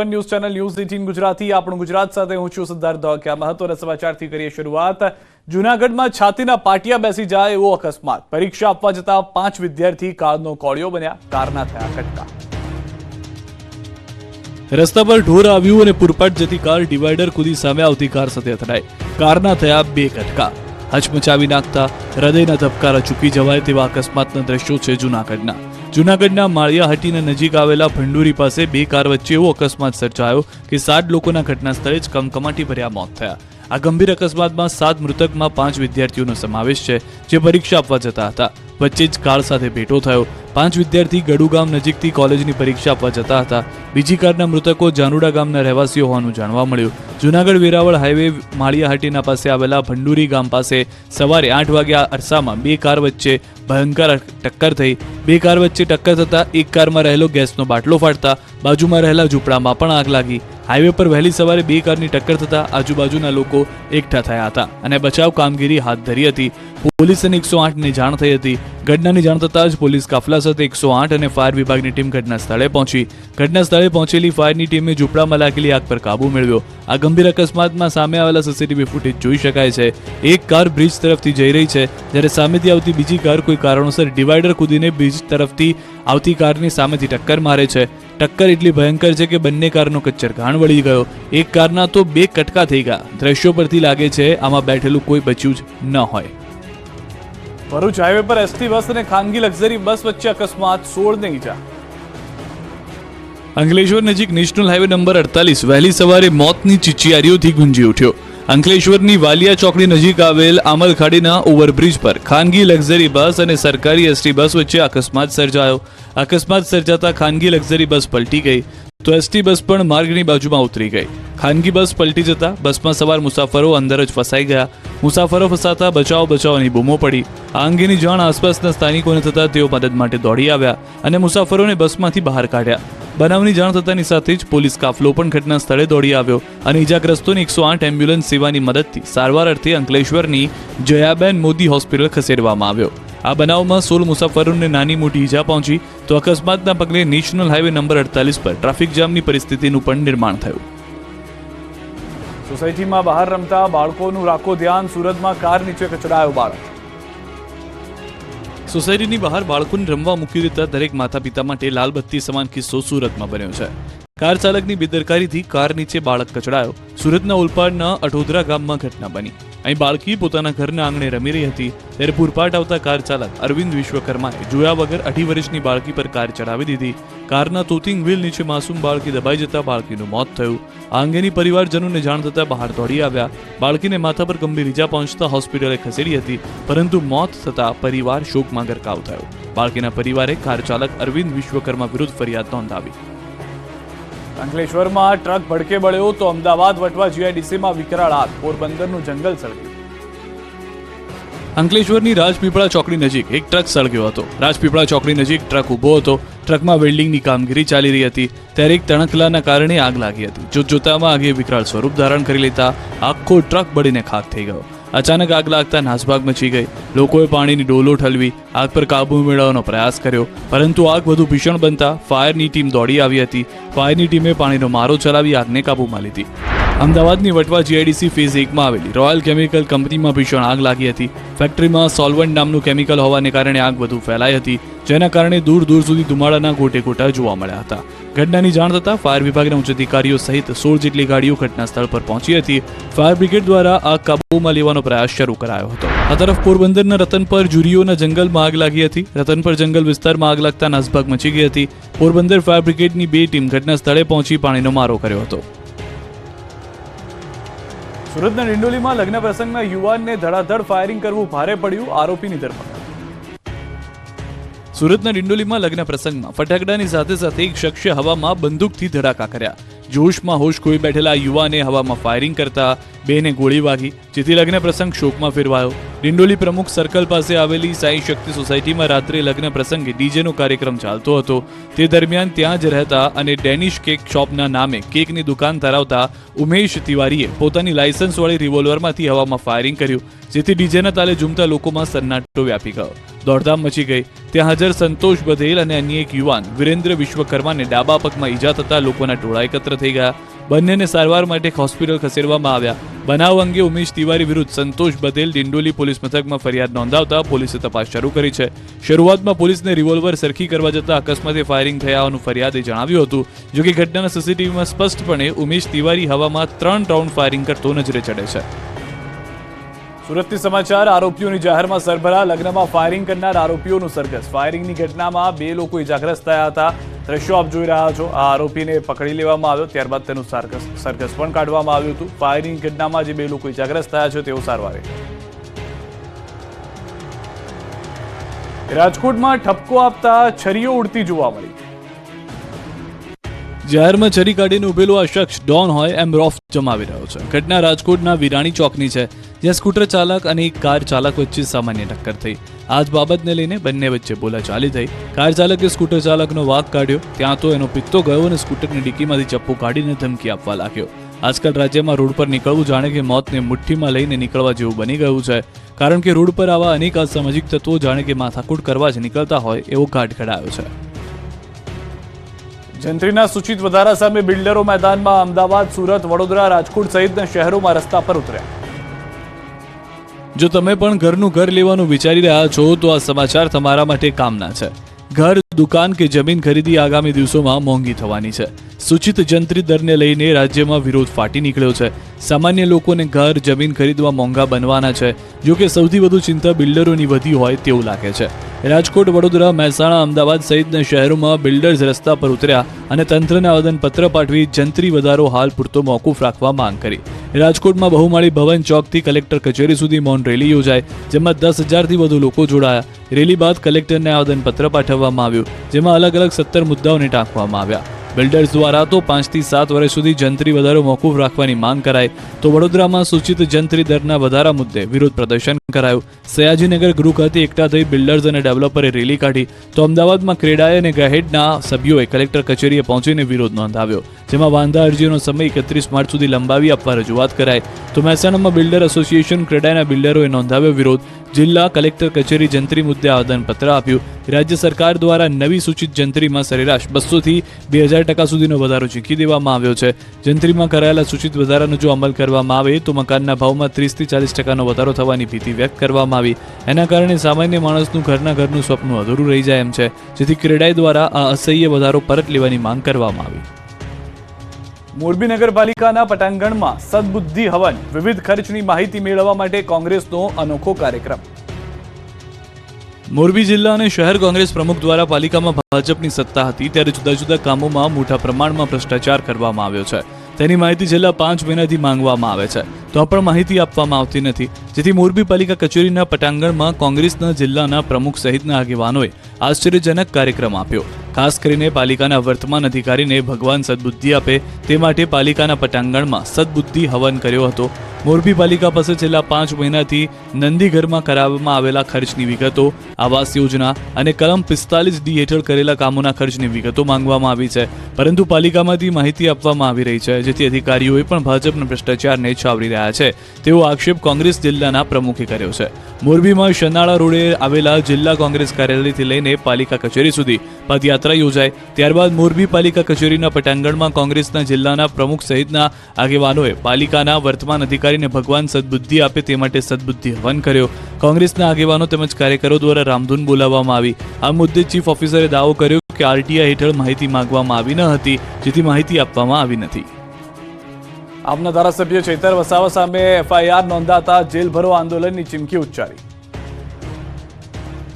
News channel news 18 Gujarati આપણું ગુજરાત સાથે હું છું સિદ્ધાર્થ ધોળકિયા। મહત્વના સમાચારથી કરીએ શરૂઆત। જૂનાગઢમાં છાતીના પાટિયા બેસી જાય એવો અકસ્માત। પરીક્ષા આપવા જતા 5 વિદ્યાર્થી કારનો કોળિયો બન્યા। કારના થયા કટકા। રસ્તા પર ઢોર આવ્યું અને પૂરપાટ જતી કાર ડિવાઈડર કૂદી સામે આવતી કાર સાથે અથડાઈ। કારના થયા 2 કટકા। હચમચાવી નાખતા હૃદયના ધબકારા ચૂકી જવાય તેવા અકસ્માતના દ્રશ્યો છે જૂનાગઢના માળિયાહાટીના નજીક આવેલા ભંડુરી પાસે 2 કાર વચ્ચે એવો અકસ્માત સર્જાયો કે 7 લોકોના ઘટના સ્થળે જ કમકમાટી ભર્યા મોત થયા। આ ગંભીર અકસ્માતમાં 7 મૃતકમાં 5 વિદ્યાર્થીઓનો સમાવેશ છે જે પરીક્ષા આપવા જતા હતા। વચ્ચે જ કાર સાથે ભેટો થયો। 5 વિદ્યાર્થી ગડુ ગામ નજીકથી કોલેજની પરીક્ષા આપવા જતા હતા। બીજી કારના મૃતકો જાનુડા ગામના રહેવાસીઓ હોવાનું જાણવા મળ્યું। જૂનાગઢ વેરાવળ હાઈવે માળિયાહાટીના પાસે આવેલા ભંડુરી ગામ પાસે સવારે 8 વાગ્યા અરસામાં 2 કાર વચ્ચે ભયંકર ટક્કર થઈ। 2 કાર વચ્ચે ટક્કર થતા એક કારમાં રહેલો ગેસનો બાટલો ફાટતા બાજુમાં રહેલા ઝૂંપડામાં પણ આગ લાગી। હાઈવે પર વહેલી સવારે 2 કારની ટક્કર થતા આજુબાજુના લોકો એકઠા થયા હતા અને બચાવ કામગીરી હાથ ધરી હતી। પોલીસ અને 108ની જાણ થઈ હતી। ઘટનાની જાણ થતાં જ પોલીસ કાફલા સાથે 108 અને ફાયર વિભાગની ટીમ ઘટના સ્થળે પહોંચી। ઘટના સ્થળે પહોંચેલી ફાયરની ટીમે ઝૂંપડામાં લાગેલી આગ પર કાબુ મેળવ્યો। આ ગંભીર અકસ્માતમાં સામે આવેલા સીસીટીવી ફૂટેજ જોઈ શકાય છે। એક કાર બ્રિજ તરફથી જઈ રહી છે જ્યારે સામેથી આવતી બીજી કાર કોઈ કારણોસર ડિવાઈડર કૂદીને બ્રિજ તરફથી આવતી કારની સામેથી ટક્કર મારે છે। ટક્કર એટલી ભયંકર છે કે બંને કારનો કચ્ચર ઘાણ વળી ગયો। એક કારના તો 2 કટકા થઈ ગયા। દ્રશ્યો પરથી લાગે છે આમાં બેઠેલું કોઈ બચ્યું જ ન હોય। ભરૂચ હાઈવે પર એસટી બસ અને ખાનગી લક્ઝરી બસ વચ્ચે અકસ્માત, 16 ને ઈજા। અંકલેશ્વર નજીક નેશનલ હાઈવે નંબર 48 વહેલી સવારે મોતની ચીચિયારીઓથી ગુંજી ઉઠ્યો। અંકલેશ્વરની વાલિયા ચોકડી નજીક આવેલ આમલખાડીના ઓવરબ્રિજ પર ખાનગી લક્ઝરી બસ અને સરકારી એસટી બસ વચ્ચે અકસ્માત સર્જાયો। અકસ્માત સર્જાતા ખાનગી લક્ઝરી બસ પલટી ગઈ તો એસટી બસ પણ માર્ગની બાજુમાં ઉતરી ગઈ। ખાનગી બસ પલટી જતા બસમાં સવાર મુસાફરો અંદર જ ફસાઈ ગયા। મુસાફરો ફસાતા બચાવની બૂમો પડી। આ અંગેની જાણ આસપાસના સ્થાનિકોને થતાં તેઓ મદદ માટે દોડી આવ્યા અને મુસાફરોને બસમાંથી બહાર કાઢ્યા। બનાવની જાણ થતાની સાથે જ પોલીસ કાફલો પણ ઘટના સ્થળે દોડી આવ્યો અને ઈજાગ્રસ્તોને 108 એમ્બ્યુલન્સ સેવાની મદદથી સારવાર અર્થે અંકલેશ્વરની જયાબેન મોદી હોસ્પિટલ ખસેડવામાં આવ્યો। આ બનાવમાં 16 મુસાફરોને નાની મોટી ઈજા પહોંચી તો અકસ્માતના પગલે નેશનલ હાઈવે નંબર 48 પર ટ્રાફિક જામની પરિસ્થિતિનું પણ નિર્માણ થયું। સોસાયટીમાં બહાર રમતા બાળકોનું રાખો ધ્યાન। સુરતમાં કાર નીચે કચડાયો બાળક। સોસાયટીની બહાર બાળકોને રમવા મૂકી દેતા દરેક માતા પિતા માટે લાલબત્તી સમાન કિસ્સો સુરતમાં બન્યો છે। કાર ચાલકની બેદરકારીથી કાર નીચે બાળક કચડાયો। સુરતના ઓલપાડના અઠોદરા ગામમાં ઘટના બની। અહીં બાળકી પોતાના ઘરના આંગણે રમી રહી હતી ત્યારે પૂરપાટ આવતા કાર ચાલક અરવિંદ વિશ્વકર્માએ જોયા વગર 2.5 વર્ષની બાળકી પર કાર ચડાવી દીધી। કારના તોતિંગ વ્હીલ નીચે માસૂમ બાળકી દબાઈ જતા બાળકીનું મોત થયું। આ અંગેની પરિવારજનોને જાણ થતાં બહાર દોડી આવ્યા। બાળકીને માથા પર ગંભીર ઈજા પહોંચતા હોસ્પિટલે ખસેડી હતી પરંતુ મોત થતાં પરિવાર શોકમાં ગરકાવ થયો। બાળકીના પરિવારે કાર ચાલક અરવિંદ વિશ્વકર્મા વિરુદ્ધ ફરિયાદ નોંધાવી। અંકલેશ્વરમાં ટ્રક ભડકે બળ્યો તો અમદાવાદ વટવા જીઆઈડીસીમાં વિકરાળ આગ। પોરબંદરનું જંગલ સળગ્યું। અંકલેશ્વરની રાજપીપળા ચોકડી નજીક એક ટ્રક સળગ્યો હતો। રાજપીપળા ચોકડી નજીક ટ્રક ઊભો હતો। ટ્રકમાં વેલ્ડિંગની કામગીરી ચાલી રહી હતી ત્યારે એક તણખલાના કારણે આગ લાગી હતી। જોતજોતામાં આગે વિકરાળ સ્વરૂપ ધારણ કરી લેતા આખો ટ્રક બળીને ખાખ થઈ ગયો। અચાનક આગ લાગતા નાસભાગ મચી ગઈ। લોકોએ પાણીની ડોલો ઠલવી આગ પર કાબુ મેળવવાનો પ્રયાસ કર્યો પરંતુ આગ વધુ ભીષણ બનતા ફાયરની ટીમ દોડી આવી હતી। ફાયરની ટીમે પાણીનો મારો ચલાવી આગને કાબૂમાં લીધી। અમદાવાદની વટવા જીઆઈડીસી ફેઝ 1માં આવેલી રોયલ કેમિકલ કંપનીમાં ભીષણ આગ લાગી હતી। ફેક્ટરીમાં સોલ્વન્ટ નામનું કેમિકલ હોવાને કારણે આગ વધુ ફેલાઈ હતી જેના કારણે દૂર સુધી ધુમાડાના ગોટે ગોટા જોવા મળ્યા હતા। ઘટનાની જાણ થતાં ફાયર વિભાગના ઉચ્ચ અધિકારીઓ સહિત 16 જેટલી ગાડીઓ ઘટના સ્થળ પર પહોંચી હતી। ફાયર બ્રિગેડ દ્વારા આગ કાબૂમાં લેવાનો પ્રયાસ શરૂ કરાયો હતો। આ તરફ પોરબંદરના રતનપર જુરીઓના જંગલમાં આગ લાગી હતી। રતનપર જંગલ વિસ્તારમાં આગ લાગતા નાસભાગ મચી ગઈ હતી। પોરબંદર ફાયર બ્રિગેડની 2 ટીમ ઘટના સ્થળે પહોંચી પાણીનો મારો કર્યો હતો। સુરતના ડિંડોલીમાં લગ્ન પ્રસંગમાં યુવાનને ધડાધડ ફાયરિંગ કરવું ભારે પડ્યું। આરોપીની ધરપકડ। સુરતના ડિંડોલીમાં લગ્ન પ્રસંગમાં ફટાકડાની સાથે સાથે એક શખ્સે હવામાં બંદૂકથી ધડાકા કર્યા। જોશમાં હોશ ખોઈ બેઠેલા યુવાને હવામાં ફાયરિંગ કરતા 2ને ગોળી વાગી જેથી લગ્ન પ્રસંગ શોકમાં ફેરવાયો। ડિંડોલી પ્રમુખ સર્કલ પાસે આવેલી સાઈ શક્તિ સોસાયટીમાં રાત્રે લગ્ન પ્રસંગે ડીજેનો કાર્યક્રમ ચાલતો હતો. તે દરમિયાન ત્યાં જ રહેતા અને ડેનિશ કેક શોપના નામે કેકની દુકાન ધરાવતા ઉમેશ તિવારીએ પોતાની લાયસન્સવાળી રિવોલ્વરમાંથી હવામાં ફાયરિંગ કર્યું, જેથી ડીજેના તાલે ઝૂમતા લોકોમાં સન્નાટો વ્યાપી ગયો. દોડધામ મચી ગઈ. ત્યાં હાજર સંતોષ બધેલ અને અન્ય એક યુવાન વિરેન્દ્ર વિશ્વકર્માને ડાબા પગમાં ઈજા થતા લોકોના ટોળા એકત્ર થઈ ગયા. બંનેને સારવાર માટે હોસ્પિટલ ખસેડવામાં આવ્યા. બનાવ અંગે ઉમેશ તિવારી વિરુદ્ધ સંતોષ બધેલ ડિંડોલી પોલીસ મથકમાં ફરિયાદ નોંધાવતા પોલીસે તપાસ શરૂ કરી છે. શરૂઆતમાં પોલીસને રિવોલ્વર સરખી કરવા જતાં અકસ્માતે ફાયરિંગ થયા હોવાનું ફરિયાદે જણાવ્યું હતું. જોકે ઘટનાના સીસીટીવીમાં સ્પષ્ટપણે ઉમેશ તિવારી હવામાં 3 રાઉન્ડ ફાયરિંગ કરતો નજરે ચડે છે. સુરતથી સમાચાર. આરોપીઓની જાહેરમાં સરભરા, લગ્નમાં ફાયરિંગ કરનાર આરોપીઓનું સરઘસ. ફાયરિંગની ઘટનામાં 2 લોકો ઇજાગ્રસ્ત થયા હતા. દ્રશ્યો આપ જોઈ રહ્યા છો. આ આરોપીને પકડી લેવામાં આવ્યો, ત્યારબાદ તેનું સરઘસ પણ કાઢવામાં આવ્યું હતું. ફાયરિંગ ઘટનામાં જે 2 લોકો ઇજાગ્રસ્ત થયા છે તેઓ સારવારે. રાજકોટમાં ઠપકો આપતા છરીઓ ઉડતી જોવા મળી. જાહેરમાં છરી કાઢીને ઉભેલો આ શખ્સ ડોન હોય એમ રોફ જમાવી રહ્યો છે. ઘટના રાજકોટના વિરાણી ચોકની છે, જ્યાં સ્કૂટર ચાલક અને એક કાર ચાલક વચ્ચે સામાન્ય ટક્કર થઈ. આ જ બાબતને લઈને બંને વચ્ચે બોલાચાલી થઈ. કાર ચાલકે સ્કૂટર ચાલકનો વાંક કાઢ્યો, ત્યાં તો એનો પિત્તો ગયો અને સ્કૂટરની ડિક્કીમાંથી ચપ્પુ કાઢીને ધમકી આપવા લાગ્યો. આજકાલ રાજ્યમાં રોડ પર નીકળવું જાણે કે મોતને મુઠ્ઠીમાં લઈને નીકળવા જેવું બની ગયું છે, કારણ કે રોડ પર આવા અનેક અસામાજિક તત્વો જાણે કે માથાકૂટ કરવા જ નીકળતા હોય એવો ઘાટ ઘડાયો છે. જંત્રીના સૂચિત વધારા સામે બિલ્ડરો મેદાનમાં. અમદાવાદ, સુરત, વડોદરા, રાજકોટ સહિતના શહેરોમાં રસ્તા પર ઉતર્યા. જો તમે પણ ઘરનું ઘર લેવાનું વિચારી રહ્યા છો તો આ સમાચાર તમારા માટે કામના છે. ઘર, દુકાન કે જમીન ખરીદી આગામી દિવસોમાં મોંઘી થવાની છે. સૂચિત જંત્રી દરને લઈને રાજ્યમાં વિરોધ ફાટી નીકળ્યો છે. સામાન્ય લોકોને ઘર, જમીન ખરીદવા મોંઘા બનવાના છે. જો કે સૌથી વધુ ચિંતા બિલ્ડરોની વધી હોય તેવું લાગે છે. રાજકોટ, વડોદરા, મહેસાણા, અમદાવાદ સહિતના શહેરોમાં બિલ્ડર્સ રસ્તા પર ઉતર્યા અને તંત્રને આવેદનપત્ર પાઠવી જંત્રી વધારો હાલ પૂરતો મોકૂફ રાખવા માંગ કરી. રાજકોટમાં બહુમાળી ભવન ચોકથી કલેક્ટર કચેરી સુધી મૌન રેલી યોજાઈ, જેમાં 10,000થી વધુ લોકો જોડાયા. રેલી બાદ કલેક્ટરને આવેદનપત્ર પાઠવવામાં આવ્યું, જેમાં અલગ અલગ 17 મુદ્દાઓને ટાંકવામાં આવ્યા. બિલ્ડર્સ દ્વારા તો 5 થી 7 વર્ષ સુધી જંત્રી વધારો મોકૂફ રાખવાની માંગ કરાઈ. તો વડોદરામાં સૂચિત જંત્રી દરના વધારા મુદ્દે વિરોધ પ્રદર્શન કરાયું. સયાજીનગર ગૃહ ખાતે એકઠા થઈ બિલ્ડર્સ અને ડેવલપરે રેલી કાઢી. તો અમદાવાદમાં ક્રેડાઈ અને ગહેડના સભ્યોએ કલેક્ટર કચેરીએ પહોંચીને વિરોધ નોંધાવ્યો, જેમાં વાંધા અરજીનો સમય 31 માર્ચ સુધી લંબાવી આપવા રજૂઆત કરાઈ. તો મહેસાણામાં બિલ્ડર એસોસિએશન ક્રેડાઈના બિલ્ડરોએ નોંધાવ્યો વિરોધ. જિલ્લા કલેક્ટર કચેરી જંત્રી મુદ્દે આવેદનપત્ર આપ્યું. રાજ્ય સરકાર દ્વારા નવી સૂચિત જંત્રીમાં સરેરાશ 200 થી 2000% સુધીનો વધારો ઝીંકી દેવામાં આવ્યો છે. જંત્રીમાં કરાયેલા સૂચિત વધારાનો જો અમલ કરવામાં આવે તો મકાનના ભાવમાં 30 થી 40% વધારો થવાની ભીતિ વ્યક્ત કરવામાં આવી. એના કારણે સામાન્ય માણસનું ઘરનું સ્વપ્ન અધૂરું રહી જાય એમ છે, જેથી ક્રેડાઈ દ્વારા આ અસહ્ય વધારો પરત લેવાની માંગ કરવામાં આવી. મોરબી નગરપાલિકાના પટાંગણમાં સદબુદ્ધિ હવન. વિવિધ ખર્ચની માહિતી મેળવવા માટે કોંગ્રેસનો અનોખો કાર્યક્રમ. મોરબી જિલ્લા અને શહેર કોંગ્રેસ પ્રમુખ દ્વારા પાલિકામાં ભાજપની સત્તા હતી ત્યારે જુદા જુદા કામોમાં મોટા પ્રમાણમાં ભ્રષ્ટાચાર કરવામાં આવ્યો છે. તેની માહિતી છેલ્લા 5 મહિનાથી માંગવામાં આવે છે, તો પણ માહિતી આપવામાં આવતી નથી. જેથી મોરબી પાલિકા કચેરીના પટાંગણમાં કોંગ્રેસના જિલ્લાના પ્રમુખ સહિતના આગેવાનોએ આશ્ચર્યજનક કાર્યક્રમ આપ્યો. ખાસ કરીને પાલિકાના વર્તમાન અધિકારીને ભગવાન સદબુદ્ધિ આપે તે માટે પાલિકાના પટાંગણમાં સદબુદ્ધિ હવન કર્યો હતો. મોરબી પાલિકા પાસે છેલ્લા 5 મહિનાથી નંદીઘરમાં કરાવવામાં આવેલા ખર્ચની વિગતો, આવાસ યોજના અને કલમ 45D હેઠળ કરેલા કામોના ખર્ચની વિગતો માંગવામાં આવી છે, પરંતુ પાલિકામાંથી માહિતી આપવામાં આવી રહી છે, જેથી અધિકારીઓએ પણ ભાજપના ભ્રષ્ટાચારને છાવરી રહ્યા છે તેવો આક્ષેપ કોંગ્રેસ જિલ્લાના પ્રમુખે કર્યો છે. મોરબીમાં શનાળા રોડે આવેલા જિલ્લા કોંગ્રેસ કાર્યાલયથી લઈને પાલિકા કચેરી સુધી પદયાત્રા યોજાઈ. ત્યારબાદ મોરબી પાલિકા કચેરીના પટાંગણમાં કોંગ્રેસના જિલ્લાના પ્રમુખ સહિતના આગેવાનોએ પાલિકાના વર્તમાન અધિકારીને ભગવાન સદબુદ્ધિ આપે તે માટે સદબુદ્ધિ હવન કર્યો. કોંગ્રેસના આગેવાનો તેમજ કાર્યકરો દ્વારા રામધૂન બોલાવવામાં આવી. આ મુદ્દે ચીફ ઓફિસરે દાવો કર્યો કે આરટીઆઈ હેઠળ માહિતી માંગવામાં આવી ન હતી, જેથી માહિતી આપવામાં આવી નથી. આપના ધારાસભ્ય ચૈતર વસાવા સામે એફઆઈઆર નોંધાતા જેલ ભરો આંદોલનની ચીમકી ઉચ્ચારી.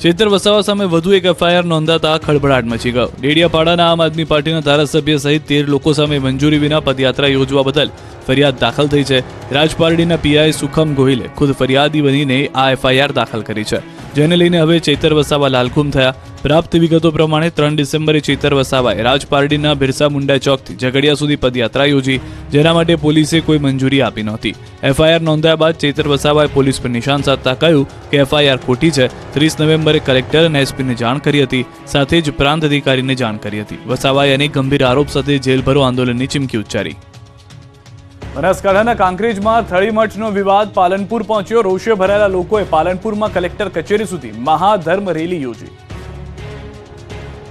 ચૈતર વસાવા સામે વધુ એક એફઆઈઆર નોંધાતા ખળભળાટ મચી ગયો. ડેડિયાપાડાના આમ આદમી પાર્ટીના ધારાસભ્ય સહિત 13 લોકો સામે મંજૂરી વિના પદયાત્રા યોજવા બદલ ફરિયાદ દાખલ થઈ છે. રાજપારડીના પીઆઈ સુખમ ગોહિલે ખુદ ફરિયાદી બનીને આ એફઆઈઆર દાખલ કરી છે. જેને લઈને હવે ચેતર વસાવા લાલઘુમ થયા. પ્રાપ્ત વિગતો પ્રમાણે 3 ડિસેમ્બરે ચેતર વસાવાએ રાજપારડીના બિરસા મુંડા ચોકથી ઝઘડિયા સુધી પદયાત્રા યોજી, જેના માટે પોલીસે કોઈ મંજૂરી આપી નહોતી. એફઆઈઆર નોંધાયા બાદ ચેતર વસાવાએ પોલીસ પર નિશાન સાધતા કહ્યું કે એફઆઈઆર ખોટી છે. 30 નવેમ્બરે કલેક્ટર અને એસપીને જાણ કરી હતી, સાથે જ પ્રાંત અધિકારીને જાણ કરી હતી. વસાવાએ અનેક ગંભીર આરોપ સાથે જેલભરો આંદોલનની ચીમકી ઉચ્ચારી. બનાસકાંઠાના કાંકરેજમાં થળીમઠનો વિવાદ પાલનપુર પહોંચ્યો. રોષે ભરાયેલા લોકોએ પાલનપુરમાં કલેક્ટર કચેરી સુધી મહાધર્મ રેલી યોજી.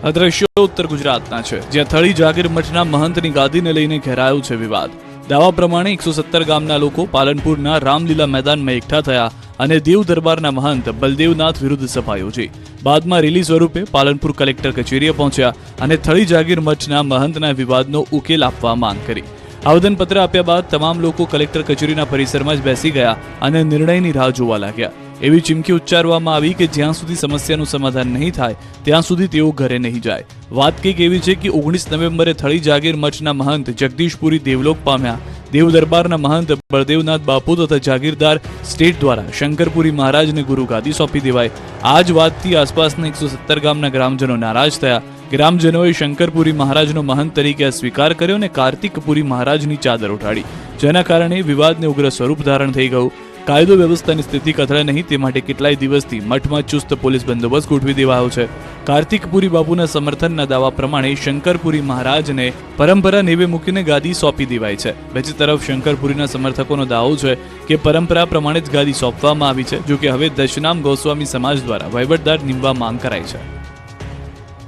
આ દ્રશ્યો ઉત્તર ગુજરાતના છે, જ્યાં થળી જાગીર મઠના મહંતની ગાદીને લઈને ઘેરાયો છે વિવાદ. દાવા પ્રમાણે 117 ગામના લોકો પાલનપુરના રામલીલા મેદાનમાં એકઠા થયા અને દેવ દરબારના મહંત બલદેવનાથ વિરુદ્ધ સભા યોજી. બાદમાં રેલી સ્વરૂપે પાલનપુર કલેક્ટર કચેરીએ પહોંચ્યા અને થળી જાગીર મઠના મહંતના વિવાદનો ઉકેલ આપવા માંગ કરી. આવેદનપત્ર આપ્યા બાદ તમામ લોકો કલેક્ટર કચેરીના પરિસરમાં જ બેસી ગયા અને નિર્ણયની રાહ જોવા લાગ્યા. એવી ચીમકી ઉચ્ચારવામાં આવી કે જ્યાં સુધી સમસ્યાનું સમાધાન નહીં થાય ત્યાં સુધી તેઓ ઘરે નહીં જાય. વાત કંઈક એવી છે કે 19 નવેમ્બરે થળી જાગીર મઠના મહંત જગદીશપુરી દેવલોક પામ્યા. દેવ દરબારના મહંત બળદેવનાથ બાપુ તથા જાગીરદાર સ્ટેટ દ્વારા શંકરપુરી મહારાજને ગુરુ ગાદી સોંપી દેવાય. આ જ વાતથી આસપાસના 117 ગામના ગ્રામજનો નારાજ થયા. ગ્રામજનોએ શંકરપુરી મહારાજનો મહંત તરીકે સ્વીકાર કર્યો અને કાર્તિકપુરી મહારાજની ચાદર ઉઠાડી, જેના કારણે વિવાદને ઉગ્ર સ્વરૂપ ધારણ થઈ ગયું. કાયદો વ્યવસ્થાની સ્થિતિ કથળે નહીં તે માટે કેટલાય દિવસથી મઠમાં ચુસ્ત પોલીસ બંદોબસ્ત ગોઠવી દેવાયો છે. કાર્તિકપુરી બાપુના સમર્થનના દાવા પ્રમાણે શંકરપુરી મહારાજને પરંપરા નેવે મૂકીને ગાદી સોંપી દેવાય છે. બીજી તરફ શંકરપુરીના સમર્થકોનો દાવો છે કે પરંપરા પ્રમાણે જ ગાદી સોંપવામાં આવી છે. જોકે હવે દશનામ ગોસ્વામી સમાજ દ્વારા વહીવટદાર નિમવા માંગ કરાઈ છે.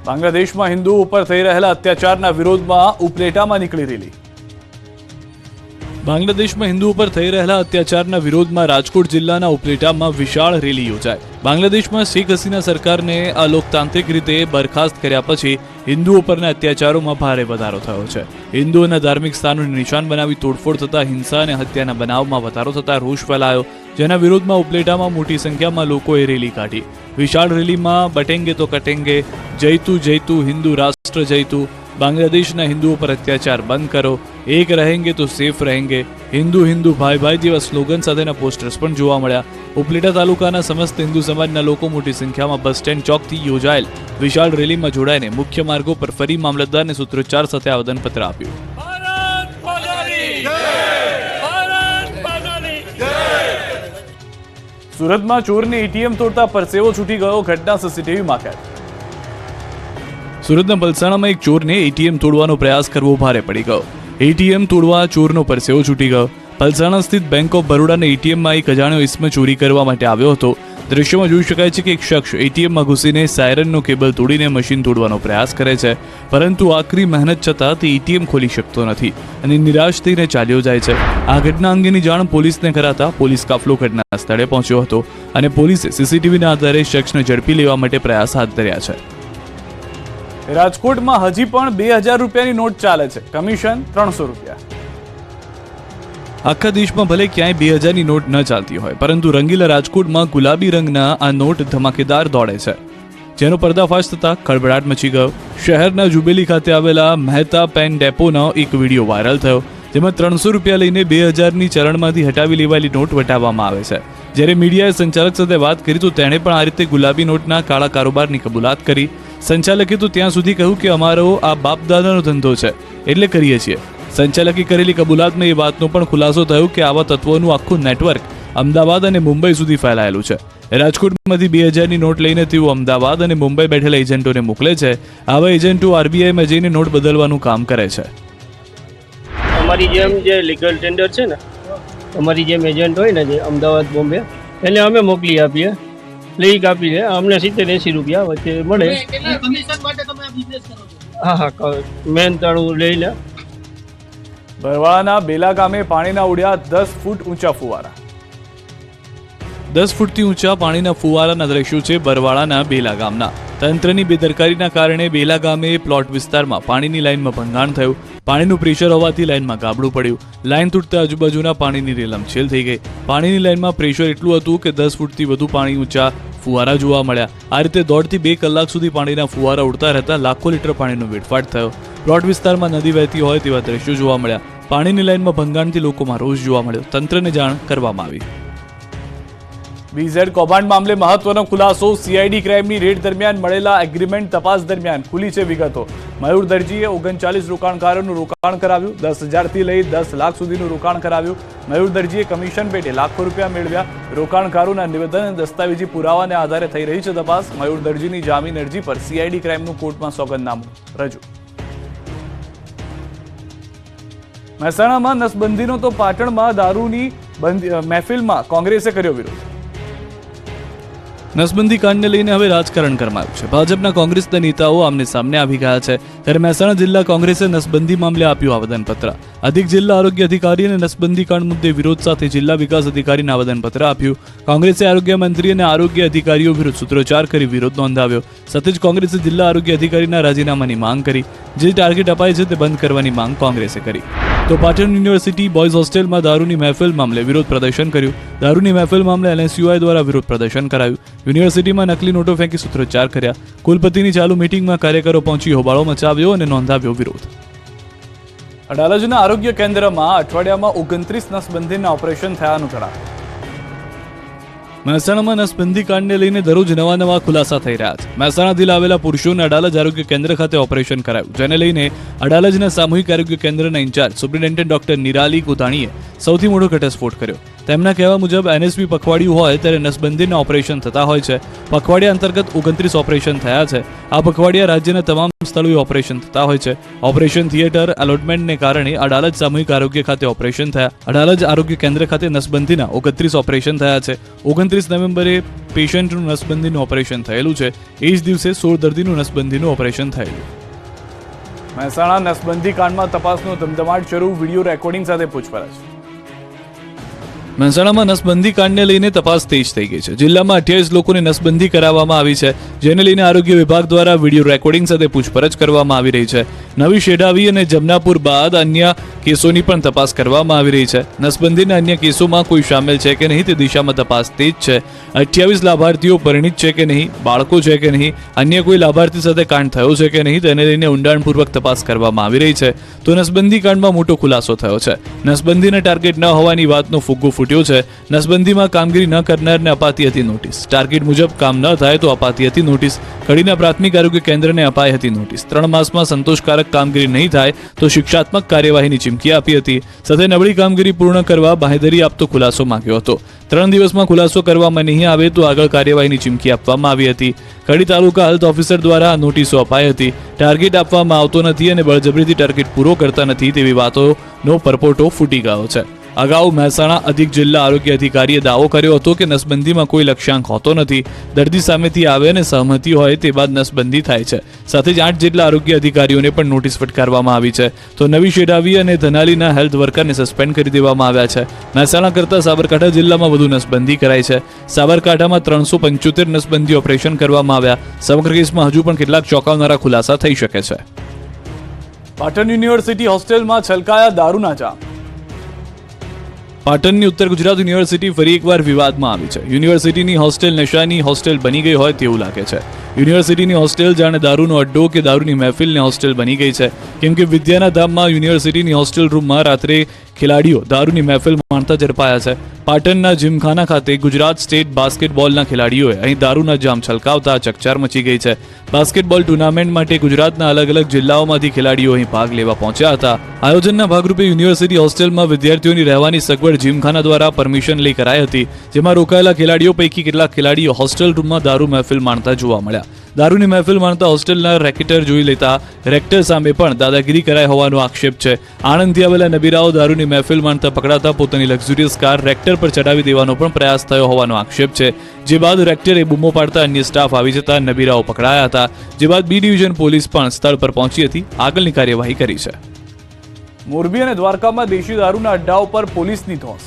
બાંગ્લાદેશમાં હિન્દુઓ ઉપર થઈ રહેલા અત્યાચારના વિરોધમાં ઉપલેટામાં નીકળી રેલી. બાંગ્લાદેશમાં હિન્દુઓ પર થઈ રહેલા અત્યાચારના વિરોધમાં રાજકોટ જિલ્લાના ઉપલેટામાં વિશાળ રેલી યોજાઈ. બાંગ્લાદેશમાં શેખ હસીના સરકારને અલોકતાંત્રિક રીતે બરખાસ્ત કર્યા પછી હિન્દુઓ પરના અત્યાચારોમાં ભારે વધારો થયો છે. હિન્દુઓના ધાર્મિક સ્થાનોને નિશાન બનાવી તોડફોડ થતા હિંસા અને હત્યાના બનાવમાં વધારો થતા રોષ ફેલાયો, જેના વિરોધમાં ઉપલેટામાં મોટી સંખ્યામાં લોકોએ રેલી કાઢી. વિશાળ રેલીમાં બટેંગે તો કટેંગે, જયતું જયતું હિન્દુ રાષ્ટ્ર જયતું, બાંગ્લાદેશના હિન્દુઓ પર અત્યાચાર બંધ કરો, એક રહેંગે તો સેફ રહેંગે, હિન્દુ હિન્દુ ભાઈ ભાઈ જેવા સ્લોગન સાથેના પોસ્ટર્સ પણ જોવા મળ્યા. ઉપલેટા તાલુકાના સમસ્ત હિન્દુ સમાજના લોકો મોટી સંખ્યામાં બસ સ્ટેન્ડ ચોકથી યોજાયેલ વિશાળ રેલીમાં જોડાઈને મુખ્ય માર્ગો પર ફરી મામલતદારને સૂત્રોચ્ચાર સાથે આવેદનપત્ર આપ્યું. સુરતમાં ચોરને એટીએમ તોડતા પરસેવો છૂટી ગયો. ઘટના સીસીટીવીમાં કેદ. સુરતના પલસાણામાં એક ચોરને એટીએમ તોડવાનો પ્રયાસ કરવો ભારે પડી ગયો. એટીએમ તોડવા ચોરનો પરસેવો છૂટી ગયો. પલસાણા સ્થિત બેંક ઓફ બરોડાના એટીએમમાં એક અજાણ્યો ઇસમ ચોરી કરવા માટે આવ્યો હતો. દ્રશ્યમાં જોઈ શકાય છે કે એક શખ્સ એટીએમમાં ઘૂસીને સાયરનનો કેબલ તોડીને મશીન તોડવાનો પ્રયાસ કરે છે, પરંતુ આકરી મહેનત છતાં તે એટીએમ ખોલી શકતો નથી અને નિરાશ થઈને ચાલ્યો જાય છે. આ ઘટના અંગેની જાણ પોલીસને કરાતા પોલીસ કાફલો ઘટના સ્થળે પહોંચ્યો હતો અને પોલીસે સીસીટીવીના આધારે શખ્સને ઝડપી લેવા માટે પ્રયાસ હાથ ધર્યા છે. રાજકોટમાં હજી પણ 2000 રૂપિયાની નોટ ચાલે છે. કમિશન 300 રૂપિયા. આખા દેશમાં ભલે ક્યાંય 2000ની નોટ ન ચાલતી હોય, પરંતુ રંગીલા રાજકોટમાં ગુલાબી રંગના આ નોટ ધમાકેદાર દોડે છે, જેનો પર્દાફાશ થતા ખળભળાટ મચી ગયો. શહેરના જુબેલી ખાતે આવેલા મહેતા પેન ડેપોનો એક વિડીયો વાયરલ થયો, જેમાં 300 રૂપિયા લઈને 2000ની ચલણમાંથી હટાવી લેવાયેલી નોટ વટાવવામાં આવે છે. જ્યારે મીડિયાએ સંચાલક સાથે વાત કરી તો તેણે પણ આ રીતે ગુલાબી નોટના કાળા કારોબારની કબૂલાત કરી. સંચાલકે તો ત્યાં સુધી કહ્યું કે અમારો આ બાપ દાદાનો ધંધો છે એટલે કરીએ છીએ. સંચાલકે કરેલી કબૂલાતમાં એ વાતનો પણ ખુલાસો થયો કે આવા તત્વોનું આખું નેટવર્ક અમદાવાદ અને મુંબઈ સુધી ફેલાયેલું છે. રાજકોટમાંથી 2000ની નોટ લઈને તેઓ અમદાવાદ અને મુંબઈ બેઠેલા એજન્ટોને મોકલે છે. આવા એજન્ટો આરબીઆઈમાં જઈને નોટ બદલવાનું કામ કરે છે. અમારી જેમ જે લીગલ ટેન્ડર છે ને, અમારી જેમ એજન્ટ હોય ને જે અમદાવાદ બોમ્બે, એને અમે મોકલી આપીએ, લઈ આપી દે. અમને 70-80 રૂપિયા વચ્ચે મળે. હા, મહેનતાણું લઈને. બરવાળાના બેલા ગામે પાણીના ઉડ્યા 10 ફૂટ ઊંચા ફુવારા. 10 ફૂટથી ઊંચા પાણીના ફુવારાના દ્રશ્યો છે બરવાળાના બેલા ગામના. તંત્રની બેદરકારીના કારણે બેલા ગામે પ્લોટ વિસ્તારમાં પાણીની લાઇનમાં ભંગાણ થયું. પાણીનું પ્રેશર હોવાથી લાઇનમાં ગાબડું પડ્યું. લાઇન તૂટતા આજુબાજુના પાણીની રેલમછેલ થઈ ગઈ. પાણીની લાઇનમાં પ્રેશર એટલું હતું કે 10 ફૂટથી વધુ પાણી ઊંચા ફુવારા જોવા મળ્યા. આ રીતે 1.5 થી 2 કલાક સુધી પાણીના ફુવારા ઉડતા રહેતા લાખો લીટર પાણીનો વેડફાટ થયો. પ્લોટ વિસ્તારમાં નદી વહેતી હોય તેવા દ્રશ્યો જોવા મળ્યા. પાણીની લાઇનમાં ભંગાણથી લોકોમાં રોષ જોવા મળ્યો. તંત્રને જાણ કરવામાં આવી. બીઝેડ કૌભાંડ મામલે મહત્વનો ખુલાસો. સીઆઈડી ક્રાઇમની રેડ દરમિયાન મળેલા એગ્રીમેન્ટ તપાસ દરમિયાન ખુલી છે વિગતો. મયુર દરજીએ 39 રોકાણકારોનું રોકાણ કરાવ્યું. 10,000થી લઈ 10 લાખ સુધીનું રોકાણ કરાવ્યું. મયુર દરજીએ કમિશન પેટે લાખો રૂપિયા મેળવ્યા. રોકાણકારોના નિવેદન અને દસ્તાવેજી પુરાવાને આધારે થઈ રહી છે તપાસ. મયુર દરજીની જામીન અરજી પર સીઆઈડી ક્રાઇમનું કોર્ટમાં સોગંદનામું રજૂ. મહેસાણામાં નસબંધીનો તો પાટણમાં દારૂની મહેફિલમાં કોંગ્રેસે કર્યો વિરોધ. નસબંધી કાંડને લઈને હવે રાજકારણ ગરમાયું છે. ભાજપના કોંગ્રેસના નેતાઓ આમને સામને આવી ગયા છે. ત્યારે મહેસાણા જિલ્લા કોંગ્રેસે નસબંધી મામલે આપ્યું આવેદનપત્ર. અધિક જિલ્લા આરોગ્ય અધિકારી અને નસબંધી કાંડ મુદ્દે વિરોધ સાથે જિલ્લા વિકાસ અધિકારીને આવેદનપત્ર આપ્યું. કોંગ્રેસે આરોગ્ય મંત્રી અને આરોગ્ય અધિકારીઓ વિરુદ્ધ સૂત્રોચ્ચાર કરી વિરોધ નોંધાવ્યો. સાથે જ કોંગ્રેસે જિલ્લા આરોગ્ય અધિકારીના રાજીનામાની માંગ કરી. જે ટાર્ગેટ અપાય છે તે બંધ કરવાની માંગ કોંગ્રેસે કરી. તો પાટણ યુનિવર્સિટી બોયઝ હોસ્ટેલમાં દારૂની મહેફિલ મામલે વિરોધ પ્રદર્શન કર્યું. દારૂની મહેફિલ મામલે એનએસયુઆઈ દ્વારા વિરોધ પ્રદર્શન કરાયું. યુનિવર્સિટીમાં નકલી નોટો ફેંકી સૂત્રોચ્ચાર કર્યા. કુલપતિની ચાલુ મીટિંગમાં કાર્યકરો પહોંચી હોબાળો મચાવ્યો અને નોંધાવ્યો વિરોધ. અડાલજના આરોગ્ય કેન્દ્રમાં અઠવાડિયામાં 29 નસબંધીના ઓપરેશન થયાનું જણાવ્યું. મહેસાણામાં નસબંધી કાંડને લઈને દરરોજ નવા ખુલાસા થઈ રહ્યા છે. મહેસાણાથી આવેલા પુરુષોને અડાલજ આરોગ્ય કેન્દ્ર ખાતે ઓપરેશન કરાયું, જેને લઈને અડાલજના સામૂહિક આરોગ્ય કેન્દ્રના ઇન્ચાર્જ સુપ્રિન્ટેન્ડન્ટ ડોક્ટર નિરાલી કોતાણીએ સૌથી મોટો ઘટસ્ફોટ કર્યો. તેમના કહેવા મુજબ એનએસપી પખવાડિયું હોય ત્યારે નસબંધીના ઓપરેશન થતા હોય છે. પખવાડિયા અંતર્ગત 29 ઓપરેશન થયા છે. આ પખવાડિયા રાજ્યના તમામ સ્થળોએ ઓપરેશન થતા હોય છે. ઓપરેશન થિયેટર એલોટમેન્ટને કારણે અડાલજ સામૂહિક આરોગ્ય ખાતે ઓપરેશન થયા. અડાલજ આરોગ્ય કેન્દ્ર ખાતે નસબંધીના 29 ઓપરેશન થયા છે. 29 નવેમ્બરે પેશન્ટનું નસબંધીનું ઓપરેશન થયેલું છે. એ જ દિવસે 16 દર્દીનું નસબંધીનું ઓપરેશન થયેલું. મહેસાણા નસબંધી કાંડમાં તપાસનો ધમધમાટ શરૂ. વિડીયો રેકોર્ડિંગ સાથે પૂછપરછ. મહેસાણામાં નસબંધી કાંડને લઈને તપાસ તેજ થઈ ગઈ છે. જિલ્લામાં 28 લોકોને નસબંધી કરાવવામાં આવી છે, જેને લઈને આરોગ્ય વિભાગ દ્વારા વિડીયો રેકોર્ડિંગ સાથે પૂછપરછ કરવામાં આવી રહી છે. નવી શેઢાવી અને જમનાપુર બાદ અન્ય કેસોની પણ તપાસ કરવામાં આવી રહી છે. નસબંધીના અન્ય કેસોમાં કોઈ સામેલ છે કે નહીં તે દિશામાં તપાસ તેજ છે. 28 લાભાર્થીઓ પરિણીત છે કે નહીં, બાળકો છે કે નહીં, અન્ય કોઈ લાભાર્થી સાથે કાંડ થયો છે કે નહીં તેને લઈને ઊંડાણપૂર્વક તપાસ કરવામાં આવી રહી છે. તો નસબંધી કાંડમાં મોટો ખુલાસો થયો છે. નસબંધીના ટાર્ગેટ ન હોવાની વાતનો ફુગ્ગો ફૂટ્યો છે. નસબંધીમાં કામગીરી ન કરનારને અપાતી હતી નોટિસ. ટાર્ગેટ મુજબ કામ ન થાય તો અપાતી હતી નોટિસ. કડીના પ્રાથમિક આરોગ્ય કેન્દ્રને અપાઈ હતી નોટિસ. 3 માસમાં સંતોષકારક કામગીરી નહીં થાય તો શિક્ષાત્મક કાર્યવાહીની ચીમકી આપી હતી. સાથે નબળી કામગીરી પૂર્ણ કરવા બાંહેધરી આપતો ખુલાસો માંગ્યો હતો. 3 દિવસમાં ખુલાસો કરવામાં નહીં આવે તો આગળ કાર્યવાહીની ચીમકી આપવામાં આવી હતી. કડી તાલુકા હેલ્થ ઓફિસર દ્વારા આ નોટિસો અપાઈ હતી. ટાર્ગેટ આપવામાં આવતો નથી અને બળજબરીથી ટાર્ગેટ પૂરો કરતા નથી તેવી વાતોનો પરપોટો ફૂટી ગયો છે. અગાઉ મહેસાણા અધિક જિલ્લા આરોગ્ય અધિકારીએ દાવો કર્યો હતો કે નસબંધીમાં કોઈ લક્ષ્યાંક હોતો નથી. દર્દી સામેથી આવે અને સહમતિ હોય તે બાદ નસબંધી થાય છે. સાથે જ 8 જેટલા આરોગ્ય અધિકારીઓને પણ નોટિસ ફટકારવામાં આવી છે. તો નવી શેઢાવી અને ધનાલીના હેલ્થ વર્કરને સસ્પેન્ડ કરી દેવામાં આવ્યા છે. મહેસાણા કરતાં સાબરકાંઠા જિલ્લામાં વધુ નસબંધી કરાઈ છે. સાબરકાંઠામાં 375 નસબંધી ઓપરેશન કરવામાં આવ્યા. સમગ્ર કેસમાં હજુ પણ કેટલાક ચોંકાવનારા ખુલાસા થઈ શકે છે. પાટણ યુનિવર્સિટી હોસ્ટેલમાં છલકાયા દારૂના જામ. પાટણની ઉત્તર ગુજરાત યુનિવર્સિટી ફરી એકવાર વિવાદમાં આવી છે. યુનિવર્સિટીની હોસ્ટેલ નશાની હોસ્ટેલ બની ગઈ હોય તેવું લાગે છે. યુનિવર્સિટીની હોસ્ટેલ જાણે દારૂનો અડ્ડો કે દારૂની મહેફિલની હોસ્ટેલ બની ગઈ છે. કેમ કે વિદ્યાના ધામમાં યુનિવર્સિટીની હોસ્ટેલ રૂમમાં રાત્રે ખેલાડીઓ દારૂની મહેફિલ માણતા ઝડપાયા છે. પાટણના જીમખાના ખાતે ગુજરાત સ્ટેટ બાસ્કેટબોલના ખેલાડીઓએ અહીં દારૂના જામ છલકાવતા ચકચાર મચી ગઈ છે. બાસ્કેટબોલ ટુર્નામેન્ટ માટે ગુજરાતના અલગ અલગ જિલ્લાઓમાંથી ખેલાડીઓ અહીં ભાગ લેવા પહોંચ્યા હતા. આયોજનના ભાગરૂપે યુનિવર્સિટી હોસ્ટેલમાં વિદ્યાર્થીઓની રહેવાની સગવડ જીમખાના દ્વારા પરમિશન લઈ કરાઈ હતી. જેમાં રોકાયેલા ખેલાડીઓ પૈકી કેટલાક ખેલાડીઓ હોસ્ટેલ રૂમમાં દારૂ મહેફિલ માણતા જોવા મળ્યા. દારૂની મહેફિલ માણતા હોસ્ટેલના રેકેટર જોઈ લેતા રેક્ટર સામે પણ દાદાગીરી કરાઈ હોવાનો આક્ષેપ છે. આણંદથી આવેલા નબીરાઓ દારૂની મહેફિલ માણતા પકડાતા પોતાની લક્ઝુરિયસ કાર રેક્ટર પર ચડાવી દેવાનો પણ પ્રયાસ થયો હોવાનો આક્ષેપ છે. જે બાદ રેક્ટરે બૂમો પાડતા અન્ય સ્ટાફ આવી જતા નબીરાઓ પકડાયા હતા. જે બાદ બી ડિવિઝન પોલીસ પણ સ્થળ પર પહોંચી હતી. આગળની કાર્યવાહી કરી છે. મોરબી અને દ્વારકામાં દેશી દારૂના અડ્ડાઓ પર પોલીસની ધોંસ.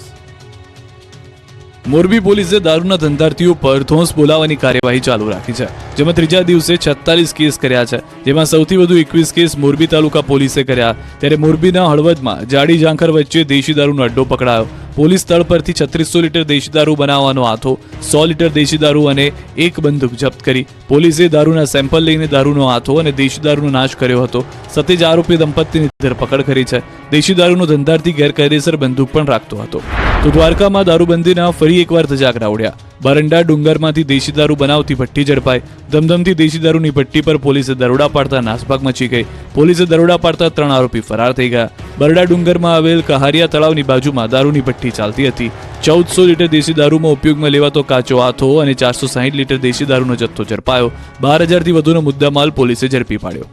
મોરબી પોલીસે દારૂના ધંધાર્થીઓ પર ધોંસ બોલાવવાની કાર્યવાહી ચાલુ રાખી છે. જેમાં ત્રીજા દિવસે 46 કેસ કર્યા છે. જેમાં સૌથી વધુ 21 કેસ મોરબી તાલુકા પોલીસે કર્યા. ત્યારે મોરબીના હળવદમાં જાડી ઝાંખર વચ્ચે દેશી દારૂનો અડ્ડો પકડાયો. પોલીસ સ્થળ પરથી 3600 લીટર દેશી દારૂ બનાવવાનો હાથો, 100 લીટર દેશી દારૂ અને 1 બંદૂક જપ્ત કરી. પોલીસે દારૂના સેમ્પલ લઈને દારૂનો હાથો અને દેશી દારૂનો નાશ કર્યો હતો. સાથે જ આરોપી દંપતીની ધરપકડ કરી છે. દેશી દારૂનો ધંધાર્થી ગેરકાયદેસર બંદૂક પણ રાખતો હતો. તો દ્વારકામાં દારૂબંધીના ફરી એકવાર ધજાગરા ઉડ્યા. બરંડા ડુંગરમાંથી દેશી દારૂ બનાવતી ભઠ્ઠી ઝડપાઈ. ધમધમતી દેશી દારૂની ભઠ્ઠી પર પોલીસે દરોડા પાડતા નાસભાગ મચી ગઈ. પોલીસે દરોડા પાડતા 3 આરોપી ફરાર થઈ ગયા. બરડા ડુંગરમાં આવેલ કહારિયા તળાવની બાજુમાં દારૂની ભઠ્ઠી ચાલતી હતી. 1400 લીટર દેશી દારૂમાં ઉપયોગમાં લેવાતો કાચો આથો અને 460 લીટર દેશી દારૂનો જથ્થો ઝડપાયો. 12,000થી વધુનો મુદ્દામાલ પોલીસે ઝડપી પાડ્યો.